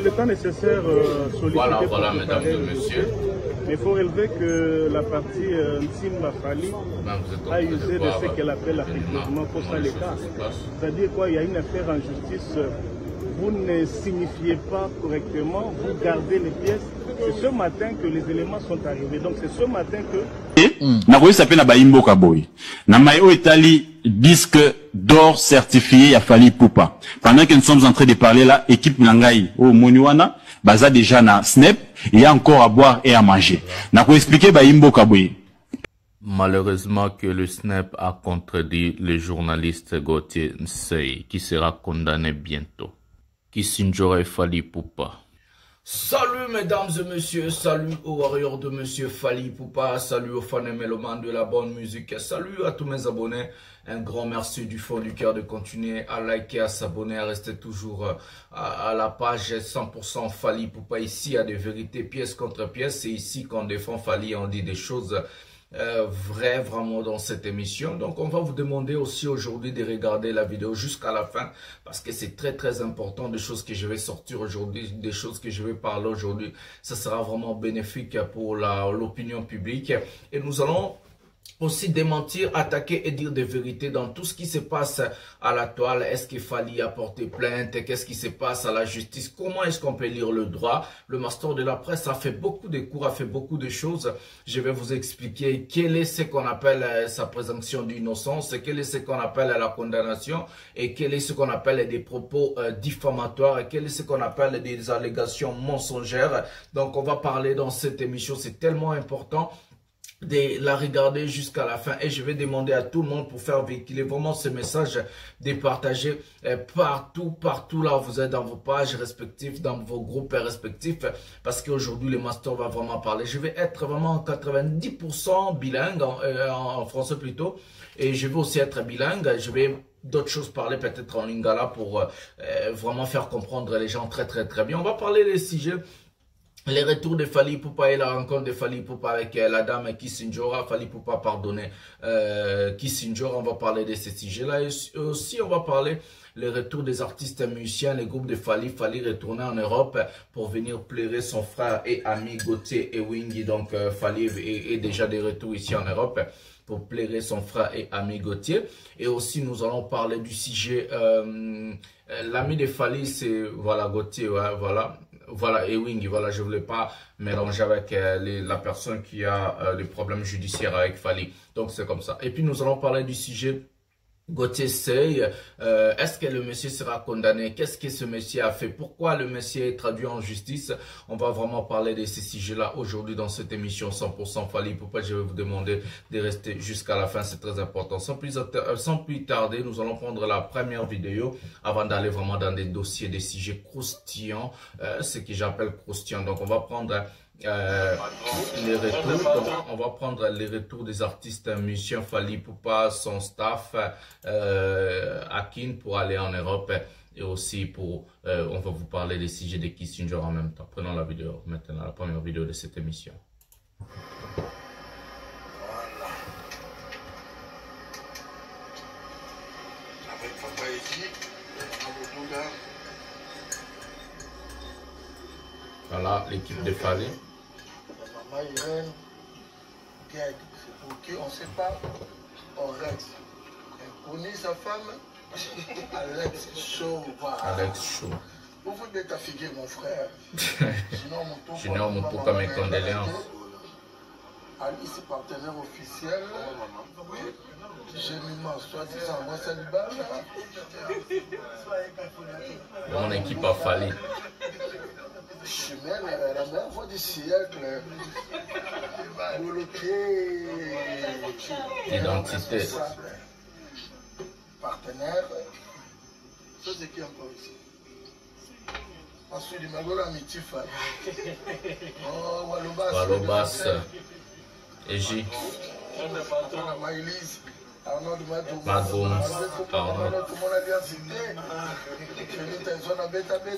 Le temps nécessaire sollicité voilà, mesdames et messieurs. Mais il faut relever que la partie Nsimba Fali a usé de ce qu'elle appelle effectivement Kosaleka. C'est-à-dire quoi, il y a une affaire en justice, vous ne signifiez pas correctement, vous gardez les pièces. C'est ce matin que les éléments sont arrivés. Donc c'est ce matin que... Nakoye s'appelle Nabaimbo Kaboy. Namayo Etali disque d'or certifié à Fali Poupa. Pendant que nous sommes en train de parler là, équipe Nangaï au Moniwana, baza déjà na Snap, il y a encore à boire et à manger. Nakoye expliquer Baimbo Kaboy. Malheureusement que le SNEP a contredit le journaliste Gauthier Nsei, qui sera condamné bientôt. Kissinger et Fali Poupa. Salut mesdames et messieurs, salut aux warriors de monsieur Fali Poupa, salut aux fans et mélomanes de la bonne musique, salut à tous mes abonnés, un grand merci du fond du cœur de continuer à liker, à s'abonner, à rester toujours à la page 100% Fali Poupa. Ici il y a des vérités pièce contre pièce, c'est ici qu'on défend Fali, on dit des choses vrai vraiment dans cette émission. Donc on va vous demander aussi aujourd'hui de regarder la vidéo jusqu'à la fin parce que c'est très important, des choses que je vais sortir aujourd'hui, des choses que je vais parler aujourd'hui, ça sera vraiment bénéfique pour l'opinion publique et nous allons aussi démentir, attaquer et dire des vérités dans tout ce qui se passe à la toile. Est-ce qu'il fallait apporter plainte? Qu'est-ce qui se passe à la justice? Comment est-ce qu'on peut lire le droit? Le master de la presse a fait beaucoup de cours, a fait beaucoup de choses. Je vais vous expliquer quel est ce qu'on appelle sa présomption d'innocence, quel est ce qu'on appelle la condamnation et quel est ce qu'on appelle des propos diffamatoires et quel est ce qu'on appelle des allégations mensongères. Donc on va parler dans cette émission, c'est tellement important de la regarder jusqu'à la fin et je vais demander à tout le monde pour faire véhiculer vraiment ce message de partager partout là où vous êtes dans vos pages respectives, dans vos groupes respectifs parce qu'aujourd'hui le master va vraiment parler. Je vais être vraiment 90% bilingue en français plutôt et je vais aussi être bilingue. Je vais d'autres choses parler peut-être en lingala pour vraiment faire comprendre les gens très bien. On va parler des sujets. Les retours de Fali Poupa et la rencontre de Fali Poupa avec la dame Kissinger, Fali Poupa pardonner Kissinger, on va parler de ces sujets-là. Et aussi, on va parler les retours des artistes musiciens, les groupes de Fali retourner en Europe pour venir plairer son frère et ami Gauthier et Wingy. Donc Fali est déjà de retour ici en Europe pour plairer son frère et ami Gauthier. Et aussi, nous allons parler du sujet, l'ami de Fali, c'est, voilà, Gauthier, ouais, voilà, et Wingy, voilà, je voulais pas mélanger avec la personne qui a des problèmes judiciaires avec Fali. Donc, c'est comme ça. Et puis, nous allons parler du sujet Gauthier Sey, est-ce que le monsieur sera condamné? Qu'est-ce que ce monsieur a fait? Pourquoi le monsieur est traduit en justice? On va vraiment parler de ces sujets-là aujourd'hui dans cette émission 100% Fali Poupa. Je vais vous demander de rester jusqu'à la fin, c'est très important. Sans plus tarder, nous allons prendre la première vidéo avant d'aller vraiment dans des dossiers, des sujets croustillants, ce que j'appelle croustillants. Donc on va prendre les retours. Donc, on va prendre les retours des artistes musiciens Fali Poupa, son staff Akin pour aller en Europe et aussi pour on va vous parler des sujets de Kissinger en même temps. Prenons la vidéo maintenant, la première vidéo de cette émission. Voilà l'équipe de Fali. Maman Irène, c'est pour qui on ne sait pas, on reste. On est sa femme, Alex Chaud. Voilà. Alex Chaud. Vous venez t'affiguer mon frère. Junior Moutouka, mes condoléances. Alice, partenaire officiel. Gémiment, soi-disant, moi célibat. Mon équipe a Fali. Chimène, la meilleure voix du siècle. Bloqué. Identité. Partenaire. Ça, c'est qui encore ici? Ensuite, il m'a dit amitié. Oh, Walobas. Walobas. Ej. Maïlise. Arnaud Madoum. Arnaud.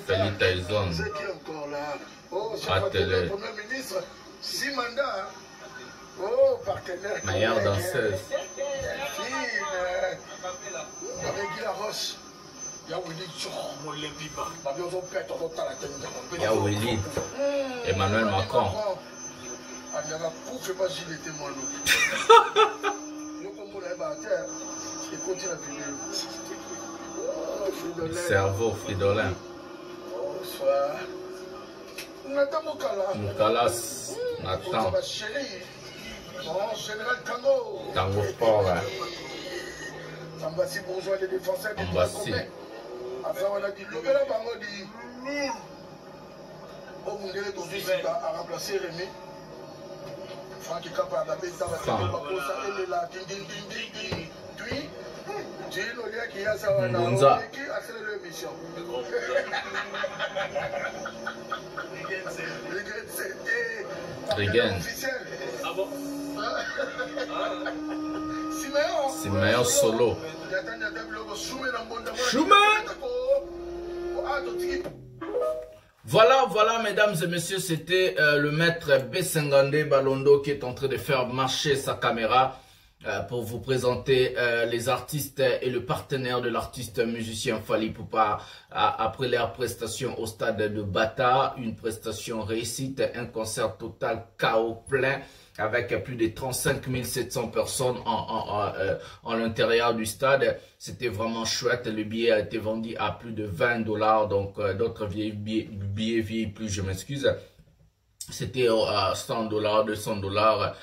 Feli Tyson. C'est qui encore là? Oh, c'est le Premier ministre. 6 mandats. Oh, partenaire. Meilleure danseuse. Fine. Avec Guy Laroche. Il y a Willy, Emmanuel Macron. Cerveau, Fridolin. Moukalas, Nathan. Tango Fort. Ambassi bourgeois des défenseurs des droits communs. Après, on a dit, le gars bango dit, au Mundele Tozuzi a remplacé Rémi. Franck Kapa a fait ça, il est là, puis, tu es le gars qui a ça, qui accélère l'émission. Regen. Ah bon? Simeon Solo. Voilà, mesdames et messieurs, c'était le maître Bessengande Balondo qui est en train de faire marcher sa caméra pour vous présenter les artistes et le partenaire de l'artiste musicien Fally Ipupa après leur prestation au stade de Bata. Une prestation réussite, un concert total chaos plein, avec plus de 35 700 personnes en l'intérieur du stade. C'était vraiment chouette. Le billet a été vendu à plus de 20 $. Donc, d'autres billets vieillis plus, je m'excuse. C'était à 100 $, 200 $.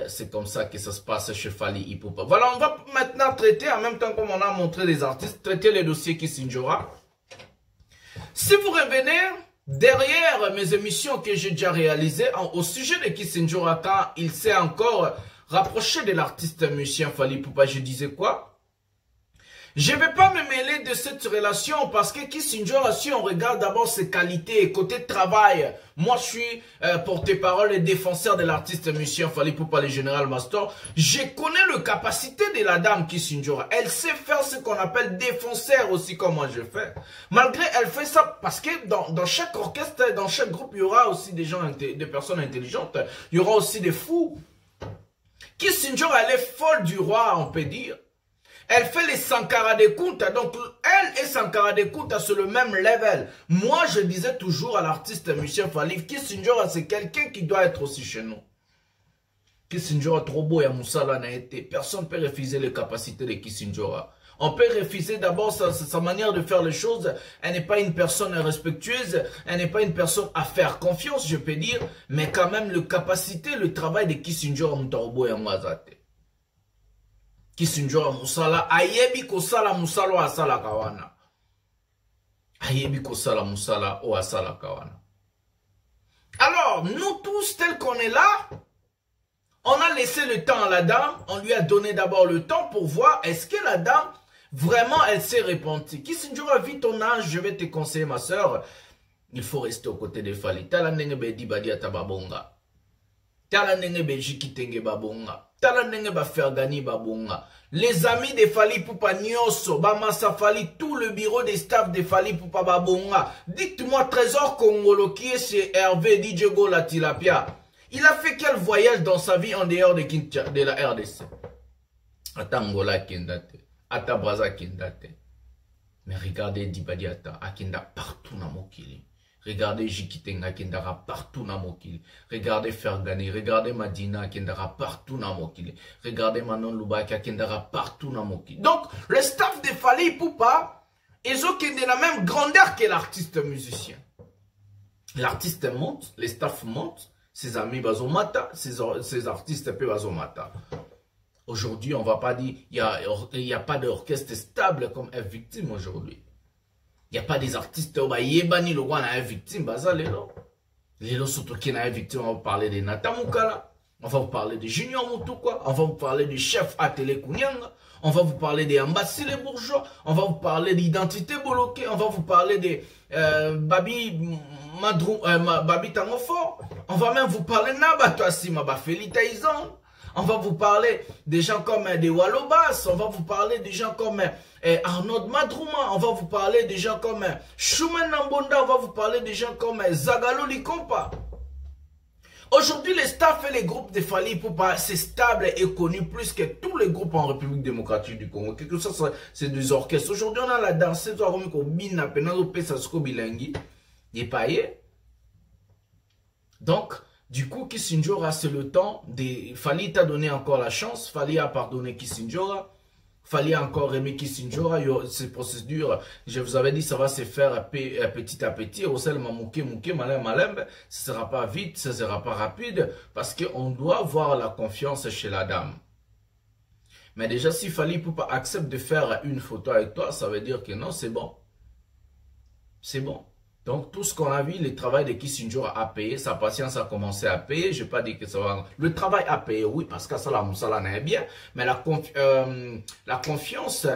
C'est comme ça que ça se passe chez Fally Ipupa. Voilà, on va maintenant traiter, en même temps comme on a montré les artistes, traiter les dossiers Kisinjora. Si vous revenez derrière mes émissions que j'ai déjà réalisées au sujet de Kisinjora, quand il s'est encore rapproché de l'artiste musicien Fally Ipupa, je disais quoi? Je ne vais pas me mêler de cette relation parce que Kisinjora, si on regarde d'abord ses qualités, côté travail, moi je suis porte-parole et défenseur de l'artiste musicien Fally Ipupa, le général Mastor. Je connais le capacité de la dame Kisinjora. Elle sait faire ce qu'on appelle défenseur aussi comme moi je fais. Malgré elle fait ça parce que dans chaque orchestre, dans chaque groupe, il y aura aussi des gens, des personnes intelligentes. Il y aura aussi des fous. Kisinjora, elle est folle du roi, on peut dire. Elle fait les Sankara de Kunta. Donc, elle et Sankara de Kunta sur le même level. Moi, je disais toujours à l'artiste musicien Fally, Kisinjora, c'est quelqu'un qui doit être aussi chez nous. Kisinjora, trop beau et Moussala n'a été. Personne ne peut refuser les capacités de Kisinjora. On peut refuser d'abord sa manière de faire les choses. Elle n'est pas une personne respectueuse. Elle n'est pas une personne à faire confiance, je peux dire. Mais quand même, le capacité, le travail de Kisinjora, Moutarbo et Mwazate. Kisinjora Moussala, ayebi kosala Moussala o asala kawana. Ayebi kosala Moussala o asala kawana. Alors, nous tous, tels qu'on est là, on a laissé le temps à la dame, on lui a donné d'abord le temps pour voir est-ce que la dame, vraiment, elle s'est repentie. Kisinjora, vis ton âge, je vais te conseiller, ma soeur, il faut rester aux côtés de Fally. Tala nenge bedi badi atababonga. Tala nenge beji kitenge babonga. Tala nenge ba Fergani babonga. Les amis de Fally Ipupa Nyoso, Bamasa Fally, tout le bureau des staff de Fally Ipupa babonga. Dites-moi, Trésor Congolo qui est chez Hervé DJ Gola Tilapia. Il a fait quel voyage dans sa vie en dehors de la RDC? Ata Angola Kendate, Ata Braza Kendate. Mais regardez Dibadi Ata, Akenda partout dans Mokili. Regardez Jikitenga Kendara partout dans Mokili. Regardez Fergani, regardez Madina Kendara partout dans Mokili. Regardez Manon Lubaka Kendara partout dans Mokili. Donc, le staff de Fally Ipupa, ils ont de la même grandeur que l'artiste musicien. L'artiste monte, les staffs montent, ses amis bazomata, ses artistes peu bazomata. Aujourd'hui, on ne va pas dire il n'y a pas d'orchestre stable comme est victime aujourd'hui. Il n'y a pas des artistes qui yebani le roi est victime. Lelo surtout qui est victime, on va parler de Natamukala, on va vous parler de Junior Mutukwa, on va vous parler de Chef Atele Kunyanga, on va vous parler des Ambassi les bourgeois, on va vous parler d'identité bloquée, on va vous parler de Babi Tangofo, on va même vous parler de Nabatouassima Bafeli Taïzan. On va vous parler des gens comme des Walobas, on va vous parler des gens comme Arnaud Madrouma, on va vous parler des gens comme Shumen Nambonda, on va vous parler des gens comme Zagalo Likompa. Aujourd'hui, les staffs et les groupes de Fally Ipupa, c'est stable et connu plus que tous les groupes en République démocratique du Congo. Quelque chose, c'est des orchestres. Aujourd'hui, on a la danseuse, on a Bina, Penado, Pesasko, Bilangi, des paillets. Donc, du coup, Kissinjora, c'est le temps de... Fally t'a donné encore la chance. Fally a pardonné Kissinjora. Fally a encore aimé Kissinjora. Ces procédures, je vous avais dit, ça va se faire petit à petit. Au sel, mouké, malem, ce ne sera pas vite, ce ne sera pas rapide. Parce qu'on doit avoir la confiance chez la dame. Mais déjà, si Fally Ipupa accepte de faire une photo avec toi, ça veut dire que non, c'est bon. C'est bon. Donc, tout ce qu'on a vu, le travail de Kissinjora a payé, sa patience a commencé à payer. Je n'ai pas dit que ça va... Le travail a payé, oui, parce que ça, la moussala n'est bien. Mais la confiance,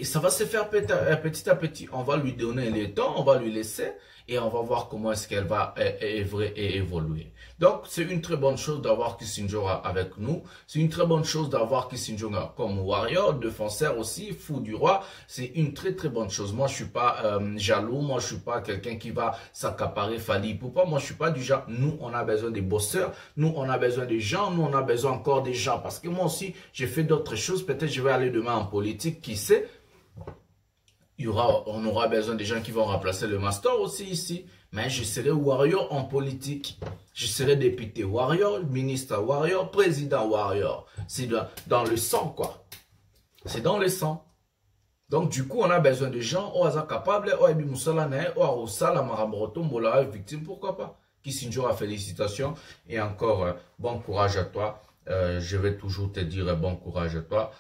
ça va se faire petit à petit. On va lui donner le temps, on va lui laisser. Et on va voir comment est-ce qu'elle va évoluer. Donc, c'est une très bonne chose d'avoir Kissinjora avec nous. C'est une très bonne chose d'avoir Kissinjora comme warrior, défenseur aussi, fou du roi. C'est une très très bonne chose. Moi, je suis pas jaloux. Moi, je suis pas quelqu'un qui va s'accaparer Fally Ipupa. Moi, je suis pas du genre. Nous, on a besoin des bosseurs. Nous, on a besoin des gens. Nous, on a besoin encore des gens. Parce que moi aussi, j'ai fait d'autres choses. Peut-être je vais aller demain en politique. Qui sait? On aura besoin des gens qui vont remplacer le master aussi ici. Mais je serai warrior en politique. Je serai député warrior, ministre warrior, président warrior. C'est dans le sang, quoi. C'est dans le sang. Donc, du coup, on a besoin de gens qui sont capables, qui sont victime, pourquoi pas. Kissinjora, félicitations. Et encore, bon courage à toi. Je vais toujours te dire bon courage à toi.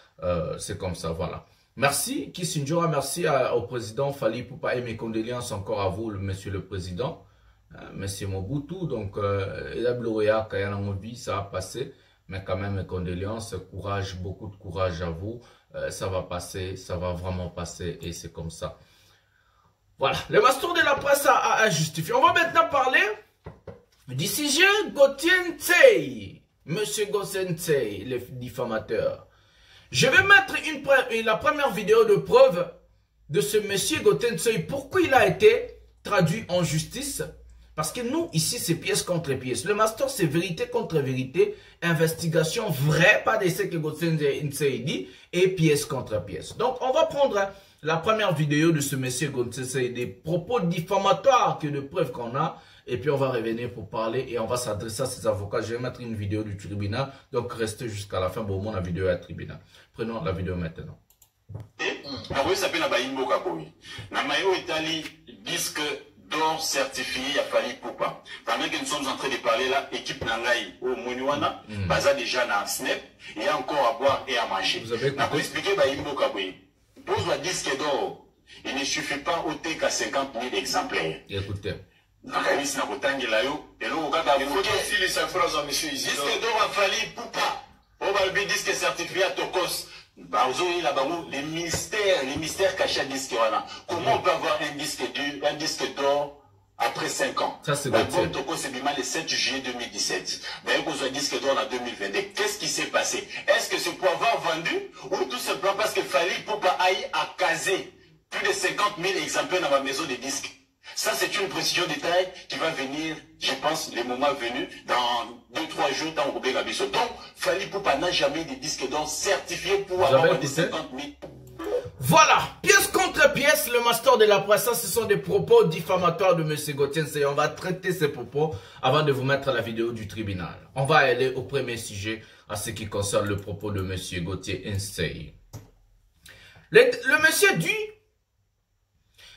C'est comme ça, voilà. Merci Kissinjora, merci au président Fally Ipupa et mes condoléances encore à vous, monsieur le président, monsieur Mobutu. Donc, ça a passé, mais quand même mes condoléances, courage, beaucoup de courage à vous. Ça va passer, ça va vraiment passer et c'est comme ça. Voilà, le master de la presse a justifié. On va maintenant parler du sujet Gauthier Ntsey, monsieur Gauthier Ntsey, le diffamateur. Je vais mettre la première vidéo de preuve de ce monsieur Gauthier Ntsey. Pourquoi il a été traduit en justice? Parce que nous, ici, c'est pièce contre pièce. Le master, c'est vérité contre vérité, investigation vraie, pas d'essai que Gauthier Ntsey dit, et pièce contre pièce. Donc, on va prendre la première vidéo de ce monsieur Gauthier Ntsey, des propos diffamatoires que de preuves qu'on a. Et puis on va revenir pour parler et on va s'adresser à ses avocats. Je vais mettre une vidéo du tribunal. Donc restez jusqu'à la fin pour au moins la vidéo à tribunal. Prenons la vidéo maintenant. Ça s'appelle Baimbo Kaboui. Namayo Italie disque d'or certifié à Fally Ipupa. Pendant que nous sommes en train de parler là, équipe Nangaï au Moniwana, Baza déjà dans Snap, il y a encore à boire et à manger. Vous avez expliqué Baimbo Kaboui. Pose le disque d'or. Il ne suffit pas au TK 50 000 exemplaires. Écoutez. Nakanisi na kotangela yo eloko kaka si les phrases à monsieur ici disque d'or a Fally Ipupa on va le disque certifié à Tokos bazo ila bango les mystères cachés à disque wana. Comment on peut avoir un disque d'or après 5 ans? Ça c'est bon. Tokos c'est bima le 7 juillet 2017. D'ailleurs qu'on soit disque d'or en 2022. Qu'est-ce qui s'est passé? Est-ce que c'est pour avoir vendu ou tout simplement parce que Fally Ipupa aille à caser plus de 50 000 exemplaires dans ma maison de disques? Ça, c'est une précision détail qui va venir, je pense, le moment venu, dans 2-3 jours, dans le Gabiso. Donc, Fally Ipupa n'a jamais de disque d'or certifié pour avoir des 50 000. Voilà, pièce contre pièce, le master de la presse, ce sont des propos diffamatoires de M. Gauthier Ntsey. On va traiter ces propos avant de vous mettre la vidéo du tribunal. On va aller au premier sujet, à ce qui concerne le propos de M. Gauthier Ntsey. Le monsieur dit...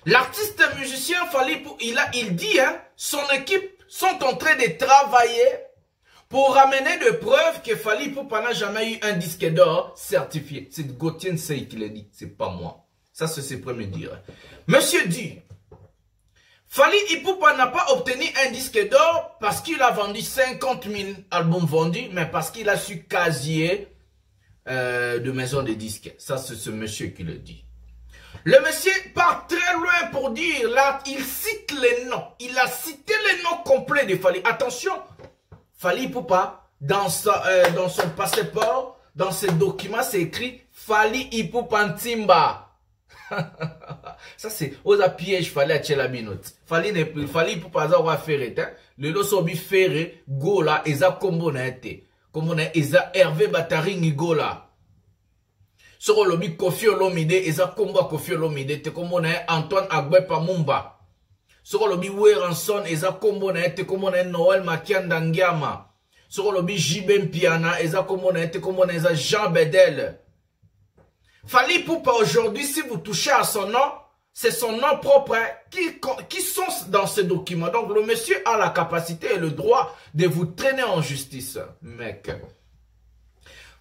L'artiste musicien Fally Ipupa, il dit, hein, son équipe sont en train de travailler pour ramener des preuves que Fally Ipupa n'a jamais eu un disque d'or certifié. C'est Gauthier Ntsey qui l'a dit, c'est pas moi. Ça, c'est ses premiers dires. Monsieur dit, Fally Ipupa n'a pas obtenu un disque d'or parce qu'il a vendu 50 000 albums vendus, mais parce qu'il a su casier de maison de disques. Ça, c'est ce monsieur qui le dit. Le monsieur part très loin pour dire, là, il cite les noms. Il a cité les noms complets de Fally. Attention, Fally Ipupa, dans son passeport, dans ses documents, c'est écrit Fally Ipupa Ntimba. Ça c'est aux pièges fallait à la binote. Fallait pour pas avoir ferré le losobi ferré gola eza combo na été. Comme na eza Hervé Bataringi gola. Soro lobi Kofi Olomide eza combo Kofi Olomide te comme na Antoine Agbepa Mumba. Soro lobi Weranson eza combo na été comme na Noël Makianda Ngiama. Soro lobi Jibem Piana eza combo na été comme na eza Jean Bedel. Fally Ipupa aujourd'hui, si vous touchez à son nom, c'est son nom propre qui sont dans ce document. Donc le monsieur a la capacité et le droit de vous traîner en justice, mec.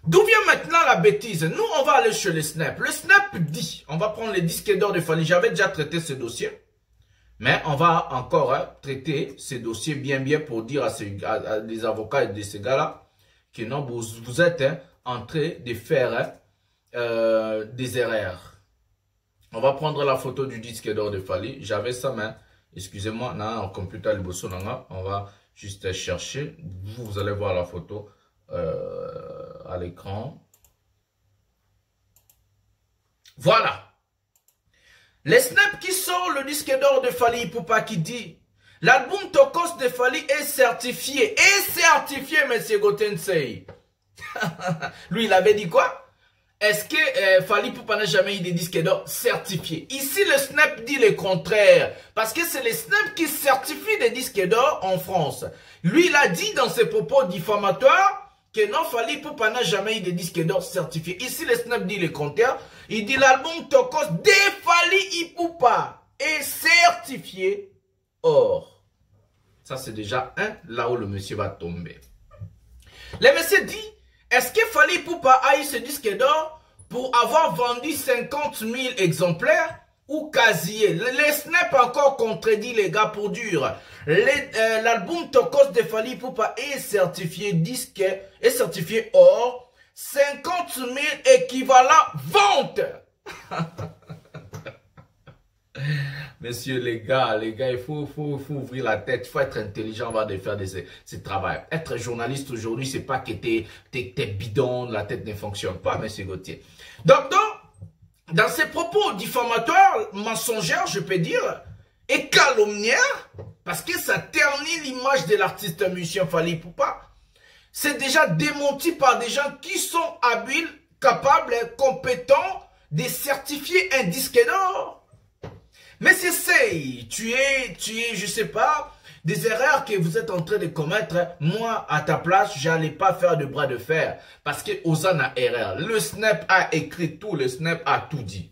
D'où vient maintenant la bêtise? Nous, on va aller chez le Snap. Le Snap dit, on va prendre les disques d'or de Fally. J'avais déjà traité ce dossier. Mais on va encore traiter ces dossiers bien pour dire à des avocats et de ces gars-là que non, vous êtes en train de faire des erreurs. On va prendre la photo du disque d'or de Fally. J'avais ça, mais excusez-moi, un computer on va juste chercher. Vous allez voir la photo à l'écran. Voilà. Les snaps qui sort le disque d'or de Fally Ipupa qui dit l'album Tokos de Fally est certifié. Monsieur Gotensei. Lui, il avait dit quoi? Est-ce que Fally Ipupa n'a jamais eu des disques d'or certifiés? Ici, le Snap dit le contraire. Parce que c'est le Snap qui certifie des disques d'or en France. Lui, il a dit dans ses propos diffamatoires que non, Fally Ipupa n'a jamais eu des disques d'or certifiés. Ici, le Snap dit le contraire. Il dit l'album Tokos de Fally Ipupa est certifié or. Ça, c'est déjà là où le monsieur va tomber. Le monsieur dit, est-ce que Fally Ipupa a eu ce disque d'or pour avoir vendu 50 000 exemplaires ou casier? Les Snap encore contredit les gars pour dur. L'album Tokos de Fally Ipupa est certifié disque, est certifié or, 50 000 équivalents vente. Messieurs les gars, il faut ouvrir la tête, il faut être intelligent avant de faire ce travail. Être journaliste aujourd'hui, c'est pas que t'es bidon, la tête ne fonctionne pas, monsieur Gauthier. Donc, dans ces propos diffamatoires, mensongers, je peux dire, et calomniaires, parce que ça ternit l'image de l'artiste musicien Fally Ipupa, c'est déjà démenti par des gens qui sont habiles, capables, compétents de certifier un disque d'or. Mais c'est tu es, je sais pas, des erreurs que vous êtes en train de commettre. Moi, à ta place, j'allais pas faire de bras de fer. Parce que Ozana erreur. Le Snap a écrit tout, le Snap a tout dit.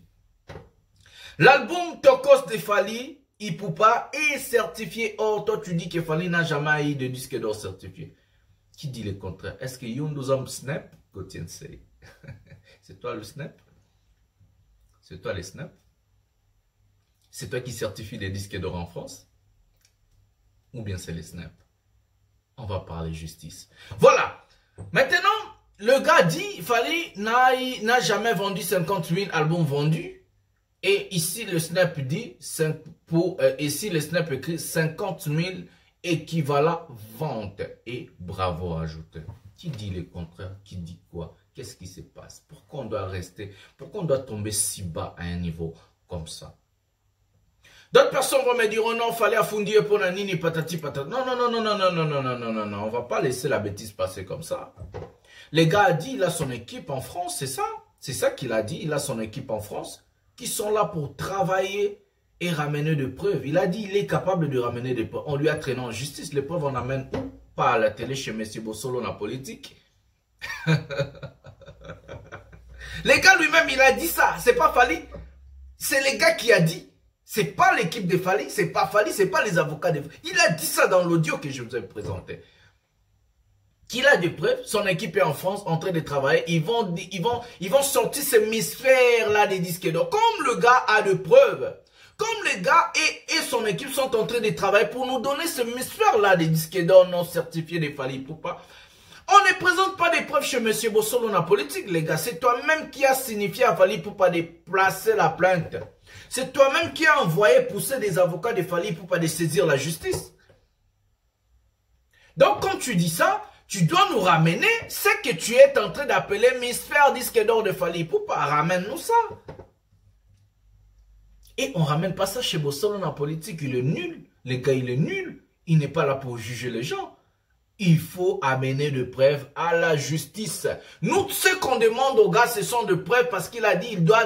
L'album Tokos de Fally Ipupa est certifié or. Toi, tu dis que Fally n'a jamais eu de disque d'or certifié. Qui dit le contraire? Est-ce que Yondozam Snap? C'est toi le Snap? C'est toi le Snap? C'est toi qui certifie les disques d'or en France? Ou bien c'est les Snap? On va parler justice. Voilà. Maintenant, le gars dit, Fally n'a jamais vendu 50 000 albums vendus. Et ici, le Snap dit, ici, le Snap écrit 50 000 équivalents ventes. Et bravo, ajouté. Qui dit le contraire? Qui dit quoi? Qu'est-ce qui se passe? Pourquoi on doit rester? Pourquoi on doit tomber si bas à un niveau comme ça? D'autres personnes vont me dire, oh non, fallait affondir pour nanini patati patata. Non, on va pas laisser la bêtise passer comme ça. Les gars a dit, il a son équipe en France, c'est ça? C'est ça qu'il a dit, il a son équipe en France, qui sont là pour travailler et ramener des preuves. Il a dit, il est capable de ramener des preuves. On lui a traîné en justice, les preuves on amène où? Pas à la télé chez M. Bossolo, la politique. Les gars lui-même, il a dit ça, c'est pas Fally. C'est les gars qui a dit. C'est pas l'équipe de Fally, c'est pas Fally, c'est pas les avocats de Fally. Il a dit ça dans l'audio que je vous ai présenté. Qu'il a des preuves, son équipe est en France en train de travailler, ils vont sortir ce mystère-là des disques d'or. Comme le gars a des preuves, comme les gars et son équipe sont en train de travailler pour nous donner ce mystère-là des disques d'or non certifiés de Fally Ipupa. On ne présente pas des preuves chez M. Bossolo la politique, les gars. C'est toi-même qui a signifié à Fally Ipupa de placer la plainte. C'est toi-même qui a envoyé pousser des avocats de Fally Ipupa de saisir la justice. Donc, quand tu dis ça, tu dois nous ramener ce que tu es en train d'appeler mystère disque d'or de Fally Ipupa. Ramène-nous ça. Et on ne ramène pas ça chez Bossolo dans la politique. Il est nul. Le gars, il est nul. Il n'est pas là pour juger les gens. Il faut amener des preuves à la justice. Nous, ce qu'on demande aux gars, ce sont des preuves parce qu'il a dit il doit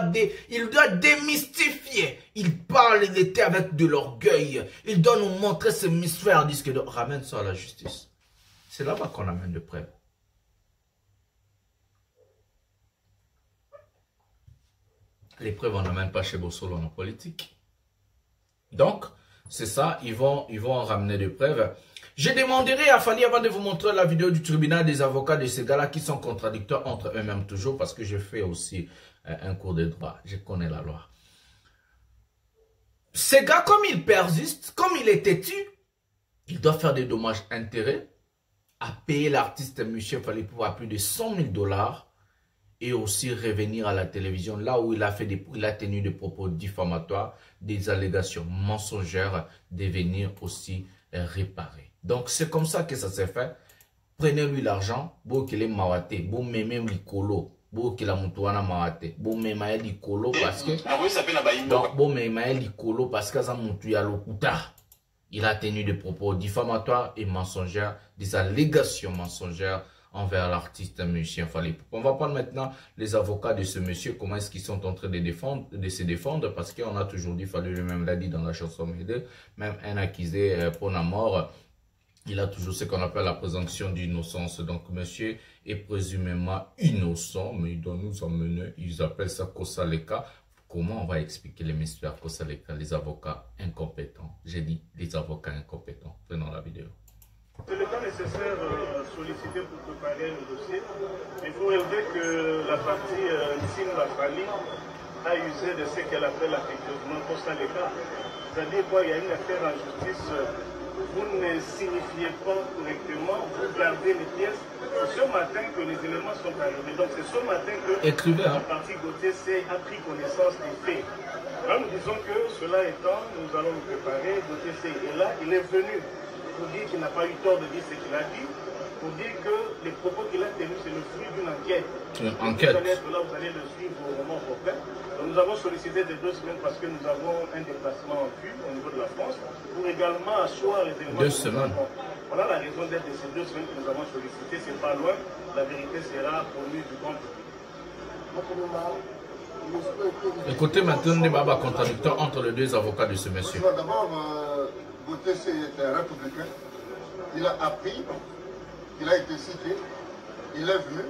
démystifier. Il parle, il était avec de l'orgueil. Il doit nous montrer ses mystères. Il dit que ramène ça à la justice. C'est là-bas qu'on amène des preuves. Les preuves, on n'amène pas chez Bossolo en politique. Donc, c'est ça, ils vont en ramener des preuves. Je demanderai à Fally, avant de vous montrer la vidéo du tribunal, des avocats de ces gars-là qui sont contradicteurs entre eux-mêmes toujours, parce que je fais aussi un cours de droit. Je connais la loi. Ces gars, comme ils persistent, comme il est têtu, il doit faire des dommages-intérêts à payer l'artiste Monsieur Fally Poupa plus de 100 000 $. Et aussi revenir à la télévision, là où il a tenu des propos diffamatoires, des allégations mensongères, de venir aussi réparer. Donc c'est comme ça que ça s'est fait. Prenez-lui l'argent, bon qu'il est mawate, bon même l'icolo, bon qu'il a moutouana mawate, bon même l'icolo parce que donc bon même l'icolo parce que ça moutouya l'okuta. Il a tenu des propos diffamatoires et mensongères, des allégations mensongères envers l'artiste monsieur Fally Poupa. On va prendre maintenant les avocats de ce monsieur, comment est-ce qu'ils sont en train de se défendre, parce qu'on a toujours dit, Fally lui-même l'a dit dans la chanson Médée, même un accusé pour la mort, il a toujours ce qu'on appelle la présomption d'innocence. Donc monsieur est présumément innocent, mais il doit nous emmener, ils appellent ça Kosaleka. Comment on va expliquer les mystères Kosaleka, les avocats incompétents? J'ai dit les avocats incompétents. Prenons la vidéo. C'est le temps nécessaire sollicité pour préparer le dossier. Il faut relever que la partie Nsima Fally a usé de ce qu'elle appelle affectueusement Kosaleka. C'est-à-dire qu'il y a une affaire en justice, vous ne signifiez pas correctement, vous gardez les pièces. C'est ce matin que les éléments sont arrivés. Donc c'est ce matin que la partie Gauthier a pris connaissance des faits. Là nous disons que cela étant, nous allons nous préparer. Gauthier est là, il est venu pour dire qu'il n'a pas eu tort de dire ce qu'il a dit, pour dire que les propos qu'il a tenus, c'est le fruit d'une enquête. Une enquête. Vous allez être là, vous allez le suivre au moment opportun. Nous avons sollicité des 2 semaines parce que nous avons un déplacement en vue au niveau de la France pour également asseoir les éléments. 2 semaines. Voilà la raison d'être de ces 2 semaines que nous avons sollicité. C'est pas loin. La vérité sera connue du grand public. Écoutez maintenant les babas contradicteurs entre les 2 avocats de ce monsieur. D'abord, Gauthier est un républicain. Il a appris, il a été cité, il est venu,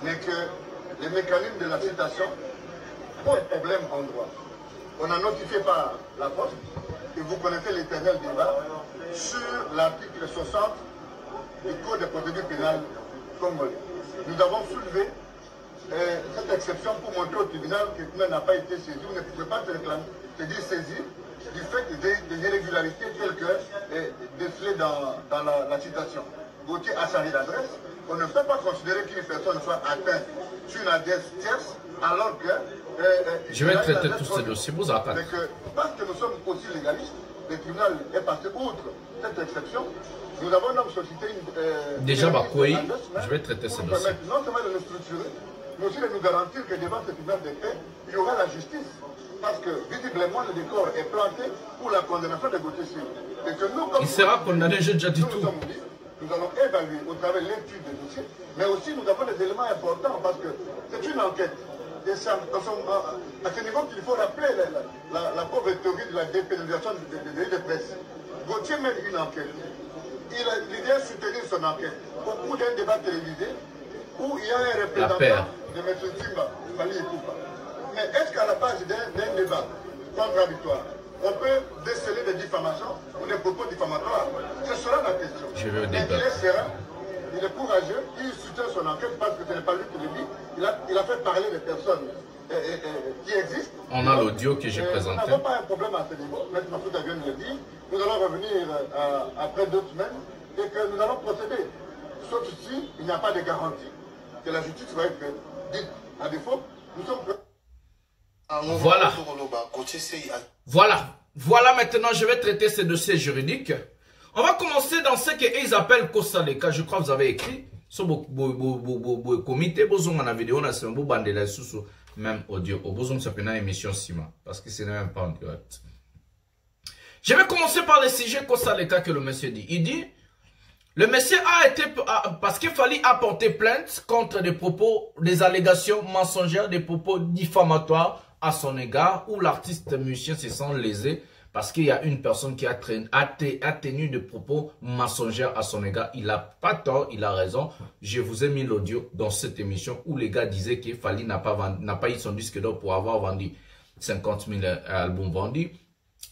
mais que les mécanismes de la citation posent problème en droit. On a notifié par la poste, et vous connaissez l'éternel débat, sur l'article 60 du Code de procédure pénale congolais. Nous avons soulevé cette exception pour montrer au tribunal que le tribunal n'a pas été saisi. Vous ne pouvez pas te dire saisi du fait des irrégularités telles que décelées dans la citation. Gauthier a changé d'adresse. On ne peut pas considérer qu'une personne soit atteinte sur une adresse tierce alors que... je vais traiter tous ces dossiers, vous attendez. Parce que nous sommes aussi légalistes, le tribunal est passé outre cette exception. Nous avons donc sollicité une... déjà, Bakoui, je vais traiter ces dossiers. Non seulement de nous structurer, mais aussi de nous garantir que devant ce tribunal de paix, il y aura la justice. Parce que visiblement le décor est planté pour la condamnation de Gauthier. Il sera condamné, j'ai déjà dit tout. Nous allons évaluer au travers de l'étude des dossiers, mais aussi nous avons des éléments importants parce que c'est une enquête. Et c'est à ce niveau qu'il faut rappeler la pauvre théorie de la dépénalisation des délits de presse. Gauthier mène une enquête. Il vient soutenir son enquête au cours d'un débat télévisé où il y a un représentant de M. Nsima Fally Poupa. Mais est-ce qu'à la base d'un débat contradictoire, on peut déceler des diffamations ou des propos diffamatoires? Ce sera la question. Je veux débattre. Il est serein, il est courageux, il soutient son enquête parce que ce n'est pas lui qui le dit. Il a fait parler des personnes qui existent. On a l'audio que j'ai présenté. Nous n'avons pas un problème à ce niveau. Maintenant, tout vient de le dire. Nous allons revenir après 2 semaines et que nous allons procéder. Sauf si il n'y a pas de garantie que la justice va être dite. À défaut, nous sommes prêts. Voilà maintenant, je vais traiter ces dossiers juridiques. On va commencer dans ce qu'ils appellent Kosaleka. Je crois que vous avez écrit. Sur le comité, vous avez une vidéo, même audio. Au besoin de ce une émission Sima, parce que ce n'est même pas en direct. Je vais commencer par le sujet Kosaleka que le monsieur dit. Il dit, le monsieur a été, parce qu'il fallait apporter plainte contre des propos, des allégations mensongères, des propos diffamatoires à son égard, où l'artiste musicien se sent lésé, parce qu'il y a une personne qui a tenu des propos mensongers à son égard. Il n'a pas tort, il a raison. Je vous ai mis l'audio dans cette émission où les gars disaient que Fally n'a pas eu son disque d'or pour avoir vendu 50 000 albums vendus.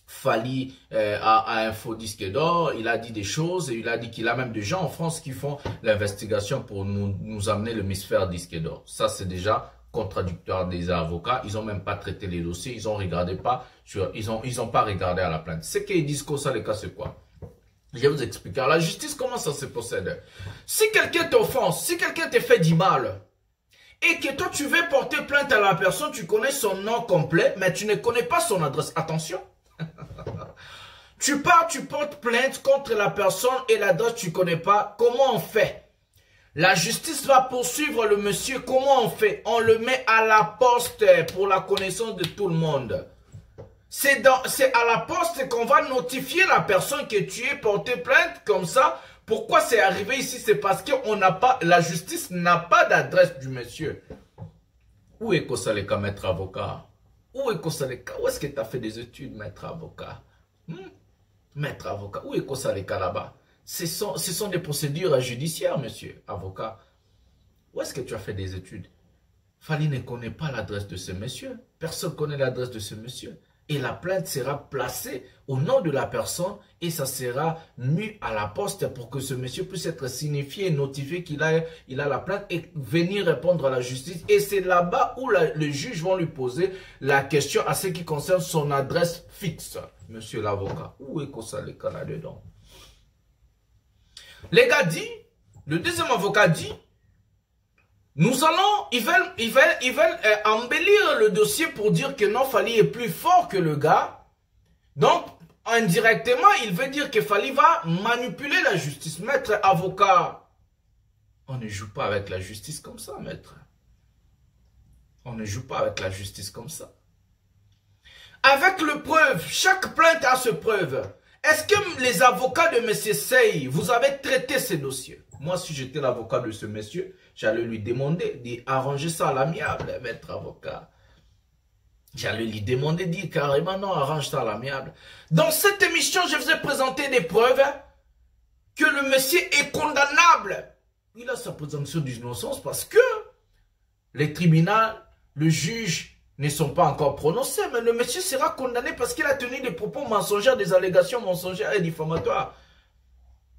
Fally a un faux disque d'or, il a dit des choses et il a dit qu'il a même des gens en France qui font l'investigation pour nous amener le misfère disque d'or. Ça c'est déjà contradictoire des avocats, ils n'ont même pas traité les dossiers, ils ont regardé pas ils ont pas regardé à la plainte. Ce qu'ils disent que ça les cas c'est quoi? Je vais vous expliquer. Alors, la justice, comment ça se procède? Si quelqu'un t'offense, si quelqu'un te fait du mal, et que toi tu veux porter plainte à la personne, tu connais son nom complet, mais tu ne connais pas son adresse. Attention. Tu pars, tu portes plainte contre la personne et l'adresse tu connais pas. Comment on fait? La justice va poursuivre le monsieur. Comment on fait? On le met à la poste pour la connaissance de tout le monde. C'est à la poste qu'on va notifier la personne que tu es porté plainte comme ça. Pourquoi c'est arrivé ici? C'est parce que la justice n'a pas d'adresse du monsieur. Où est Kosaleka, maître avocat? Où est Kosaleka? Où est-ce que tu as fait des études, maître avocat? Maître avocat, où est Kosaleka là-bas? Ce sont des procédures judiciaires, monsieur avocat. Où est-ce que tu as fait des études? Fally ne connaît pas l'adresse de ce monsieur. Personne ne connaît l'adresse de ce monsieur. Et la plainte sera placée au nom de la personne et ça sera mis à la poste pour que ce monsieur puisse être signifié et notifié qu'il a la plainte et venir répondre à la justice. Et c'est là-bas où le juge va lui poser la question à ce qui concerne son adresse fixe. Monsieur l'avocat, où est Kosaleka là-dedans? Les gars dit, le deuxième avocat dit, ils veulent embellir le dossier pour dire que non, Fally est plus fort que le gars. Donc, indirectement, il veut dire que Fally va manipuler la justice. Maître avocat, on ne joue pas avec la justice comme ça, maître. On ne joue pas avec la justice comme ça. Avec le preuve, chaque plainte a ses preuves. Est-ce que les avocats de M. Sey, vous avez traité ces dossiers? Moi, si j'étais l'avocat de ce monsieur, j'allais lui demander d'arranger ça à l'amiable, maître avocat. J'allais lui demander, dire carrément non, arrange ça à l'amiable. Dans cette émission, je vous ai présenté des preuves que le monsieur est condamnable. Il a sa présomption d'innocence parce que les tribunaux, le juge ne sont pas encore prononcés, mais le monsieur sera condamné parce qu'il a tenu des propos mensongers, des allégations mensongères et diffamatoires.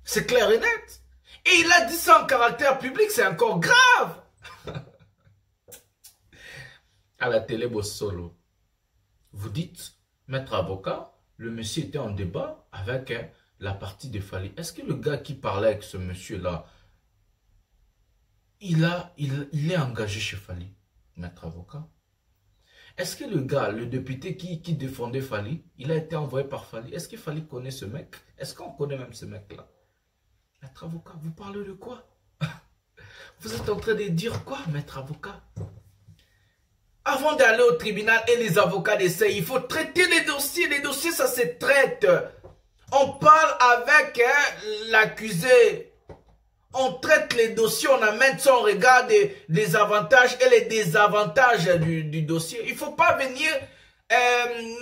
C'est clair et net. Et il a dit ça en caractère public, c'est encore grave. À la télé, Bossolo, vous dites, maître avocat, le monsieur était en débat avec la partie de Fally. Est-ce que le gars qui parlait avec ce monsieur-là, il est engagé chez Fally, maître avocat? Est-ce que le gars, le député qui défendait Fally, il a été envoyé par Fally? Est-ce que Fally connaît ce mec? Est-ce qu'on connaît même ce mec-là? Maître avocat, vous parlez de quoi? Vous êtes en train de dire quoi, maître avocat? Avant d'aller au tribunal et les avocats d'essai, il faut traiter les dossiers. Les dossiers, ça se traite. On parle avec l'accusé. On traite les dossiers, on amène ça, on regarde les avantages et les désavantages du dossier. Il ne faut pas venir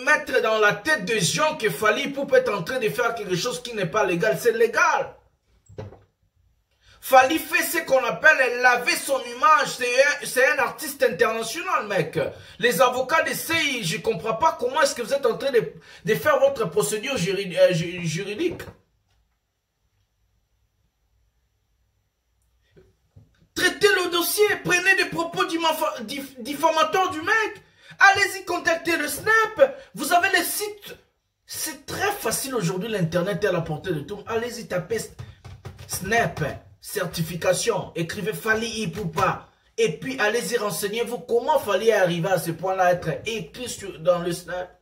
mettre dans la tête des gens que Fally Ipupa être en train de faire quelque chose qui n'est pas légal. C'est légal. Fally fait ce qu'on appelle laver son image. C'est un artiste international, mec. Les avocats d'essai, je ne comprends pas comment est-ce que vous êtes en train de faire votre procédure juridique. Traitez le dossier, prenez des propos diffamatoires du mec. Allez-y, contactez le Snap. Vous avez les sites. C'est très facile aujourd'hui, l'internet est à la portée de tout. Allez-y, tapez Snap, certification, écrivez Fally Ipupa. Et puis allez-y, renseignez-vous comment Fally est arrivé à ce point-là, être écrit dans le Snap.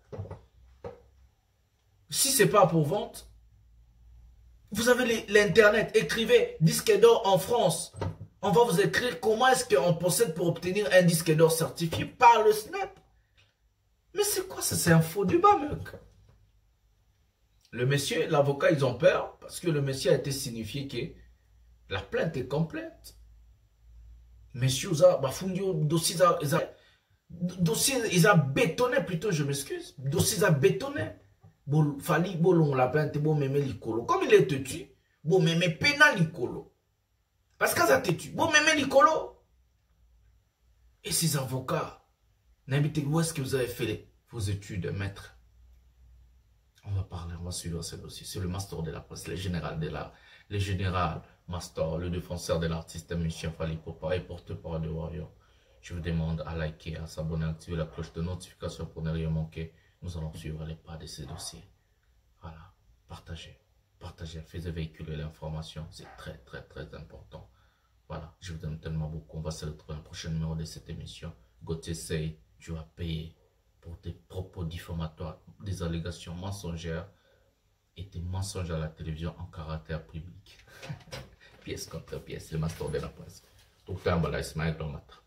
Si ce n'est pas pour vente, vous avez l'internet, écrivez disque d'or en France. On va vous écrire comment est-ce qu'on procède pour obtenir un disque d'or certifié par le SNEP. Mais c'est quoi ça? C'est un faux débat, mec. Le monsieur, l'avocat, ils ont peur parce que le monsieur a été signifié que la plainte est complète. Monsieur, dossier, ils ont bétonné plutôt, je m'excuse. Dossier, ils ont bétonné. Bon, fallait bon la plainte, bon, même l'icolo. Comme il est têtu, bon, même pénal l'icolo. Parce qu'ils ont têtu, bon, même l'icolo. Et ces avocats, n'habitez où est-ce que vous avez fait vos études, maître? On va parler, on va suivre ce dossier. C'est le master de la presse, le général master, le défenseur de l'artiste, M. Fally Poupa et porte-parole de Warrior. Je vous demande à liker, à s'abonner, à activer la cloche de notification pour ne rien manquer. Nous allons suivre les pas de ces dossiers. Voilà, partagez, faites véhiculer l'information. C'est très, très, très important. Voilà, je vous aime tellement beaucoup. On va se retrouver dans le prochain numéro de cette émission. Gauthier Seye, tu vas payer pour des propos diffamatoires, des allégations mensongères et des mensonges à la télévision en caractère public. Pièce contre pièce, le master de la presse. Tout le temps, Ismaël Domatra.